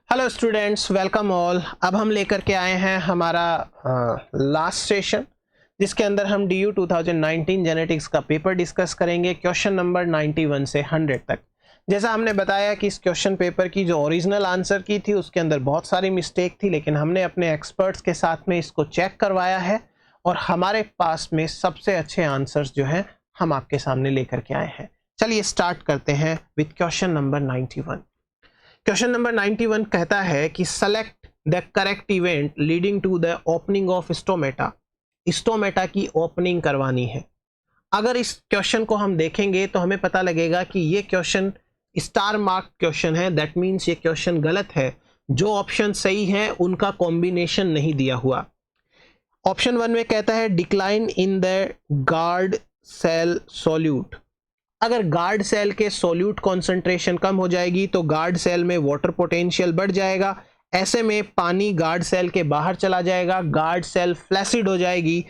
Hello students, welcome all. अब हम लेकर के आए हैं हमारा लास्ट सेशन, जिसके अंदर हम DU 2019 जेनेटिक्स का पेपर डिस्कस करेंगे, क्वेश्चन नंबर 91 से 100 तक। जैसा हमने बताया कि इस क्वेश्चन पेपर की जो ओरिजिनल आंसर की थी उसके अंदर बहुत सारी मिस्टेक थी, लेकिन हमने अपने एक्सपर्ट्स के साथ में इसको चेक करवाया है और हमारे पास में सबसे अच्छे आंसर्स जो हैं हम आपके सामने लेकर के आए हैं। चलिए स्टार्ट करते हैं with question number 91। Question number 91 कहता है कि select the correct event leading to the opening of stomata. Stomata की ओपनिंग करवानी है। अगर इस क्वेश्चन को हम देखेंगे तो हमें पता लगेगा कि ये क्वेश्चन स्टार मार्क क्वेश्चन है, दैट मीन्स ये क्वेश्चन गलत है। जो ऑप्शन सही है उनका कॉम्बिनेशन नहीं दिया हुआ। ऑप्शन 1 में कहता है decline in the guard cell solute. अगर गार्ड सेल के सोल्यूट कॉन्सेंट्रेशन कम हो जाएगी तो गार्ड सेल में वाटर पोटेंशियल बढ़ जाएगा। ऐसे में पानी गार्ड सेल के बाहर चला जाएगा, गार्ड सेल फ्लैसिड हो जाएगी।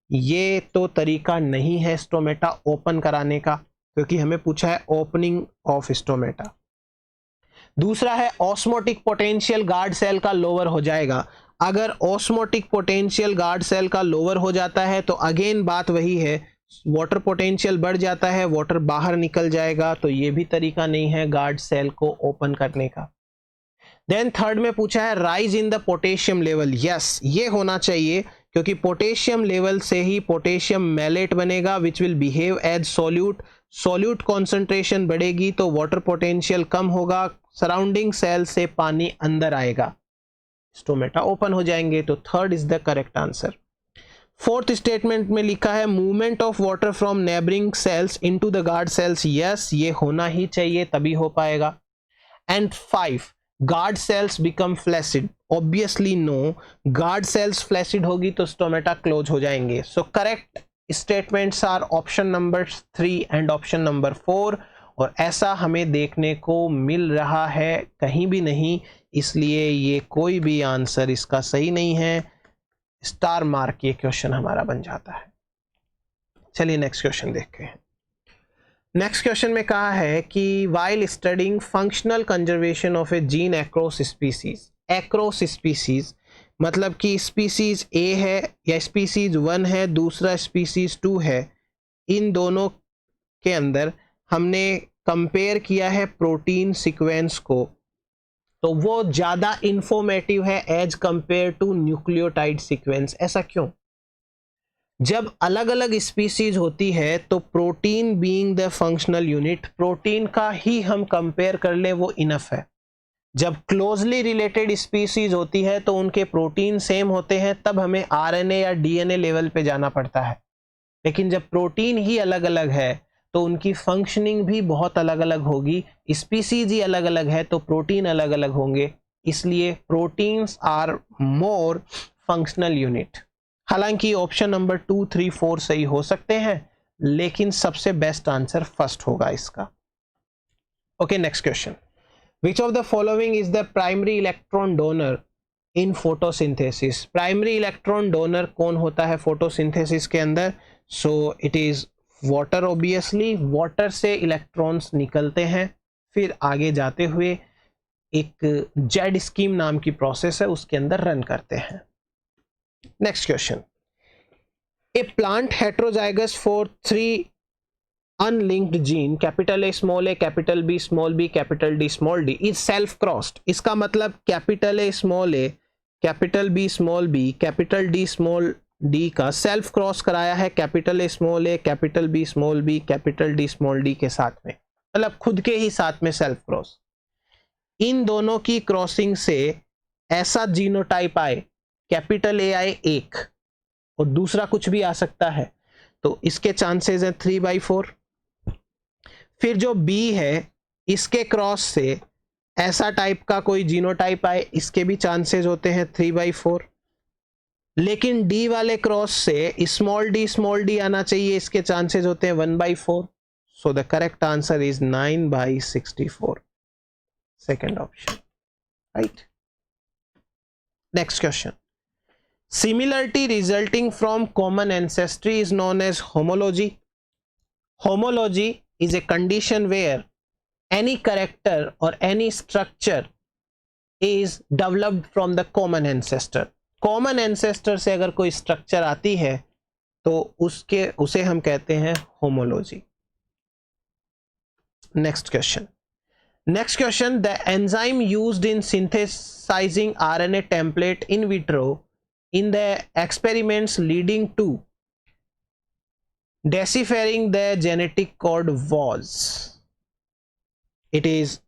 ये तो तरीका नहीं है स्टोमेटा ओपन कराने का, क्योंकि हमें पूछा है ओपनिंग ऑफ स्टोमेटा। दूसरा है ऑस्मोटिक पोटेंशियल गार्ड सेल का लोअर हो जाएगा। अगर ऑस्मोटिक पोटेंशियल गार्ड सेल का लोअर हो जाता है तो अगेन बात वही है, वाटर पोटेंशियल बढ़ जाता है, वाटर बाहर निकल जाएगा। तो ये भी तरीका नहीं है गार्ड सेल को ओपन करने का। देन थर्ड में पूछा है rise in the potassium level. Yes, ये होना चाहिए, क्योंकि पोटेशियम लेवल से ही पोटेशियम मैलेट बनेगा which will behave as solute. Solute concentration बढ़ेगी तो वाटर पोटेंशियल कम होगा, सराउंडिंग सेल से पानी अंदर आएगा, स्टोमेटा ओपन हो जाएंगे। तो third is the correct answer. Fourth statement में लिखा है movement of water from neighbouring cells into the guard cells. Yes, ये होना ही चाहिए, तभी हो पाएगा। And 5 guard cells become flaccid. Obviously no, guard cells flaccid होगी तो स्टोमेटा क्लोज हो जाएंगे। So correct statements are option number 3 and option number 4। और ऐसा हमें देखने को मिल रहा है कहीं भी नहीं, इसलिए ये कोई भी आंसर इसका सही नहीं है। स्टार मार्क ये क्वेश्चन हमारा बन जाता है। चलिए नेक्स्ट क्वेश्चन देखते हैं। नेक्स्ट क्वेश्चन में कहा है कि while studying functional conservation of A gene across species. Across species मतलब कि स्पीसीज ए है या स्पीसीज 1 है, दूसरा स्पीसीज 2 है। इन दोनों के अंदर हमने कंपेयर किया है प्रोटीन सीक्वेंस को, तो वो ज़्यादा इंफॉर्मेटिव है as compared to nucleotide sequence. ऐसा क्यों? जब अलग अलग स्पीसीज होती है तो protein being the functional unit, protein का ही हम कंपेयर कर ले वो इनफ है। जब क्लोजली रिलेटेड स्पीसीज होती है तो उनके प्रोटीन सेम होते हैं, तब हमें आरएनए या डीएनए लेवल पे जाना पड़ता है। लेकिन जब प्रोटीन ही अलग अलग है तो उनकी फंक्शनिंग भी बहुत अलग अलग होगी। स्पीसीज ही अलग अलग है तो प्रोटीन अलग अलग होंगे, इसलिए proteins are more functional unit. हालांकि ऑप्शन नंबर 2, 3, 4 सही हो सकते हैं, लेकिन सबसे बेस्ट आंसर फर्स्ट होगा इसका। Okay, next question. Which of the following is the primary electron donor in photosynthesis. Primary electron donor कौन होता है फोटोसिंथेसिस के अंदर? So it is water. Obviously water से इलेक्ट्रॉन्स निकलते हैं, फिर आगे जाते हुए एक जेड स्कीम नाम की प्रोसेस है उसके अंदर रन करते हैं। Next question. A plant heterozygous for 3 unlinked gene capital A small a capital B small b capital D small d is self crossed. इसका मतलब capital A small a capital B small b capital D small d का self cross कराया है capital A small a capital B small b capital D small d के साथ में, मतलब खुद के ही साथ में सेल्फ क्रॉस। इन दोनों की क्रॉसिंग से ऐसा जीनोटाइप आए, कैपिटल ए आए एक और दूसरा कुछ भी आ सकता है, तो इसके चांसेस हैं 3/4। फिर जो बी है इसके क्रॉस से ऐसा टाइप का कोई जीनोटाइप आए, इसके भी चांसेस होते हैं 3/4। लेकिन डी वाले क्रॉस से स्मॉल डी आना चाहिए, इसके चांसेस होते हैं 1/4। So the correct answer is 9/64, second option, right. Next question. Similarity resulting from common ancestry is known as homology. Homology is a condition where any character or any structure is developed from the common ancestor. Common ancestor से अगर कोई structure आती है तो उसे हम कहते हैं homology. Next question. The enzyme used in synthesizing RNA template in vitro in the experiments leading to deciphering the genetic code was. It is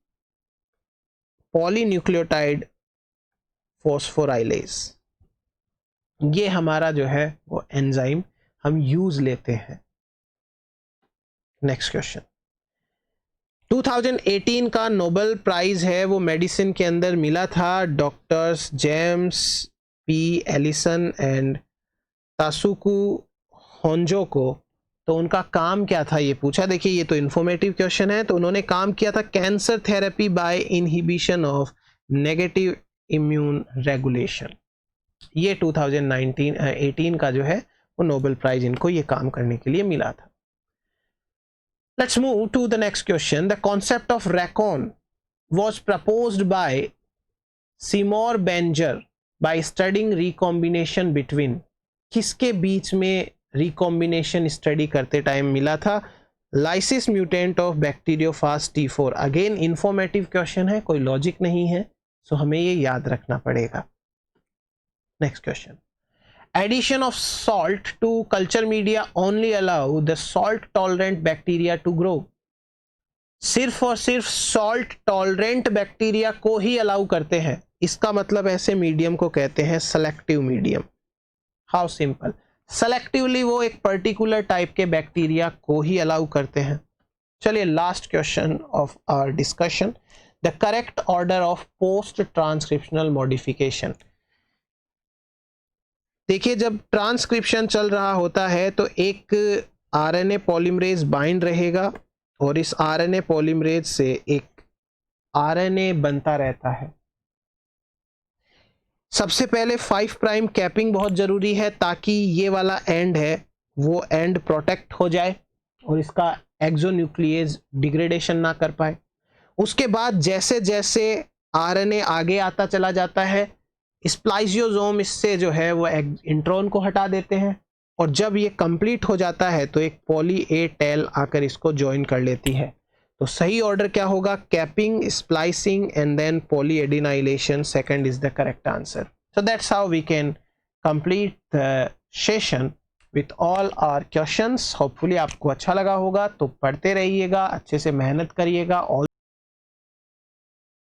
polynucleotide phosphorylase. ये हमारा जो है वो एंजाइम हम यूज लेते हैं. Next question. 2018 का नोबेल प्राइज है वो मेडिसिन के अंदर मिला था doctors James P Allison and Tasuku Honjo को. तो उनका काम क्या था ये पूछा. देखिए ये तो इंफॉर्मेटिव क्वेश्चन है. तो उन्होंने काम किया था cancer therapy by inhibition of negative immune regulation. ये 2018 का जो है वो नोबेल प्राइज इनको ये काम करने के लिए मिला था. Let's move to the next question. The concept of Racon was proposed by Seymour Belanger by studying recombination between. किसके बीच में recombination study करते टाइम मिला था. Lysis mutant of Bacteriophage T4. Again informative question है, कोई लॉजिक नहीं है, सो हमें ये याद रखना पड़ेगा. Next question. Addition of salt to culture media only allow the salt tolerant bacteria to grow. सिर्फ और सिर्फ salt tolerant bacteria को ही अलाउ करते हैं. इसका मतलब ऐसे मीडियम को कहते हैं selective medium. How simple. Selectively वो एक particular टाइप के बैक्टीरिया को ही अलाउ करते हैं. चलिए last question of our discussion. The correct order of post transcriptional modification. देखिए जब ट्रांसक्रिप्शन चल रहा होता है तो एक आरएनए पॉलीमरेज बाइंड रहेगा और इस आरएनए पॉलीमरेज से एक आरएनए बनता रहता है. सबसे पहले 5 प्राइम कैपिंग बहुत ज़रूरी है ताकि ये वाला एंड है वो एंड प्रोटेक्ट हो जाए और इसका एक्सोन्यूक्लिएज डिग्रेडेशन ना कर पाए. उसके बाद जैसे जैसे आरएनए आगे आता चला जाता है स्प्लाइसियोसोम इससे जो है वो इंट्रॉन को हटा देते हैं और जब ये कंप्लीट हो जाता है तो एक पॉली ए टेल आकर इसको ज्वाइन कर लेती है. तो सही ऑर्डर क्या होगा. Capping, splicing and then poly adenylation. Second is the correct answer. So that's how we can complete the session with all our questions. Hopefully आपको अच्छा लगा होगा. तो पढ़ते रहिएगा, अच्छे से मेहनत करिएगा. ऑल